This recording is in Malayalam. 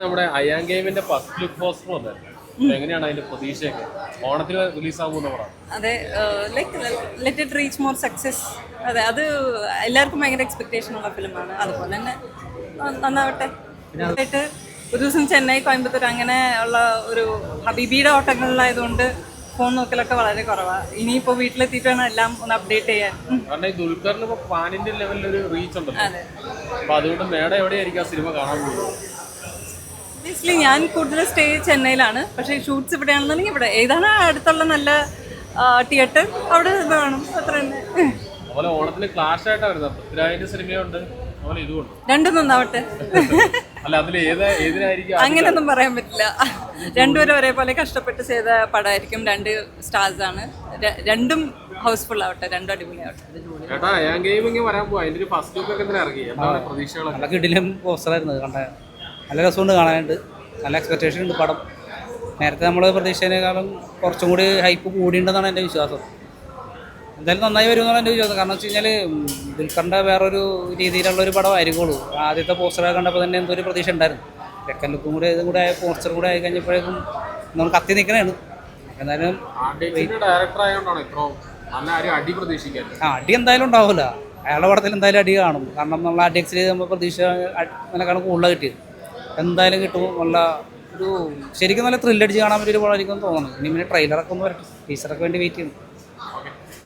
നമ്മുടെ അയാൻ ഗെയിമിന്റെ ഫസ്റ്റ് ലുക്ക് പോസ്റ്റർ വന്നത് എങ്ങനെയാണ് അതിന്റെ പ്രതീക്ഷയൊക്കെ ഓണത്തിന് റിലീസ് ആകുന്ന പടം? അതെ, like let it reach more success. അതെ, അത് എല്ലാവർക്കും ഭയങ്കര എക്സ്പെക്ടേഷൻ ഉള്ള ഫിലിമാണ്. അതുപോലെ തന്നെ നന്നാവട്ടെ. ആയിട്ട് ഒരു ദിവസം ചെന്നൈ, കോയമ്പത്തൂർ അങ്ങനെ ഉള്ള ഒരു ഹബീബിയുടെ ഓട്ടങ്ങളിലായതുകൊണ്ട് ഫോൺ നോക്കലൊക്കെ വളരെ കുറവാണ്. ഇനിയിപ്പോൾ വീട്ടിലെത്തിയിട്ട് വേണം എല്ലാം ഒന്ന് അപ്ഡേറ്റ് ചെയ്യാൻ. കാരണം ഈ ദുൽഖറിന് ഇപ്പോൾ പാനിന്റെ ലെവലിൽ ഒരു റീച്ച് ഉണ്ടല്ലോ, അപ്പൊ അതുകൊണ്ട് മേഡം എവിടെയായിരിക്കും ആ സിനിമ കാണാൻ പോകുന്നത്? ഒബ്വിയസ്ലി ഞാൻ കൂടുതൽ സ്റ്റേ ചെന്നൈയിലാണ്, പക്ഷേ ഷൂട്ട്സ് ഇവിടെയാണെന്നുണ്ടെങ്കിൽ ഇവിടെ ഏതാണ് അടുത്തുള്ള നല്ല തിയേറ്റർ അവിടെ നിന്ന് കാണും, അത്ര തന്നെ. അതുപോലെ ഓണത്തിന് ക്ലാഷ് ആയിട്ടാണ് വരുന്നത്. പൃഥ്വിരാജിന്റെ സിനിമയുണ്ട്, അതുപോലെ ഇതുമുണ്ട്. രണ്ടും നന്നാവട്ടെ. അല്ല, അതിൽ ഏതിനായിരിക്കും? അങ്ങനെയൊന്നും പറയാൻ പറ്റില്ല. രണ്ടുപേരും ഒരേപോലെ കഷ്ടപ്പെട്ട് ചെയ്ത പടമായിരിക്കും. രണ്ട് സ്റ്റാർസ് ആണ്. രണ്ടും ഹൗസ്ഫുൾ ആവട്ടെ, രണ്ടും അടിപൊളിയാവട്ടെ. ചേട്ടാ, അയാൻ ഗെയിമിങ് വരാൻ പോവാ. അതിന്റെ ഒരു ഫസ്റ്റ് ലുക്ക് ഒക്കെ എന്തിനാ ഇറങ്ങി? എന്താണ് പ്രതീക്ഷകൾ? നല്ല കിടിലം പോസ്റ്ററായിരുന്നു കണ്ട. നല്ല രസമുണ്ട് കാണാനായിട്ട്. നല്ല എക്സ്പെക്ടേഷൻ ഉണ്ട് പടം. നേരത്തെ നമ്മൾ പ്രതീക്ഷേനേക്കാളും കുറച്ചും കൂടി ഹൈപ്പ് കൂടിയുണ്ടെന്നാണ് എൻ്റെ വിശ്വാസം. എന്തായാലും നന്നായി വരുമെന്നാണ് എൻ്റെ വിശ്വാസം. കാരണം വെച്ച് കഴിഞ്ഞാൽ ദുൽഖറിൻ്റെ വേറൊരു രീതിയിലുള്ള ഒരു പടം ആയിരിക്കുള്ളൂ. ആദ്യത്തെ പോസ്റ്ററൊക്കെ കണ്ടപ്പോൾ തന്നെ എന്തൊരു പ്രതീക്ഷ ഉണ്ടായിരുന്നു. സെക്കൻഡ് ലുക്കും കൂടെ ഇതും കൂടെ പോസ്റ്ററും കൂടെ ആയി കഴിഞ്ഞപ്പോഴേക്കും നമ്മൾ കത്തി നിൽക്കണേണ്. എന്തായാലും ഡയറക്ടർ ആയതുകൊണ്ടാണ് ഇത്ര നല്ല അടി പ്രതീക്ഷിക്കാൻ. അടി എന്തായാലും ഉണ്ടാവില്ല. അയാളുടെ പടത്തിൽ എന്തായാലും അടി കാണും. കാരണം നമ്മൾ അഡിയക്സിൽ നമ്മൾ പ്രതീക്ഷ അതിനേക്കാളും കൂടുതലാണ് കിട്ടിയത്. എന്തായാലും കിട്ടും. നല്ല ഒരു ശരിക്കും നല്ല ത്രില്ലടിച്ച് കാണാൻ പറ്റിയൊരു പടമായിരിക്കും തോന്നുന്നു. ഇനി പിന്നെ ട്രെയിലറൊക്കെ ഒന്ന് വരട്ടെ. ടീച്ചറൊക്കെ വേണ്ടി വെയിറ്റ് ചെയ്യുന്നു.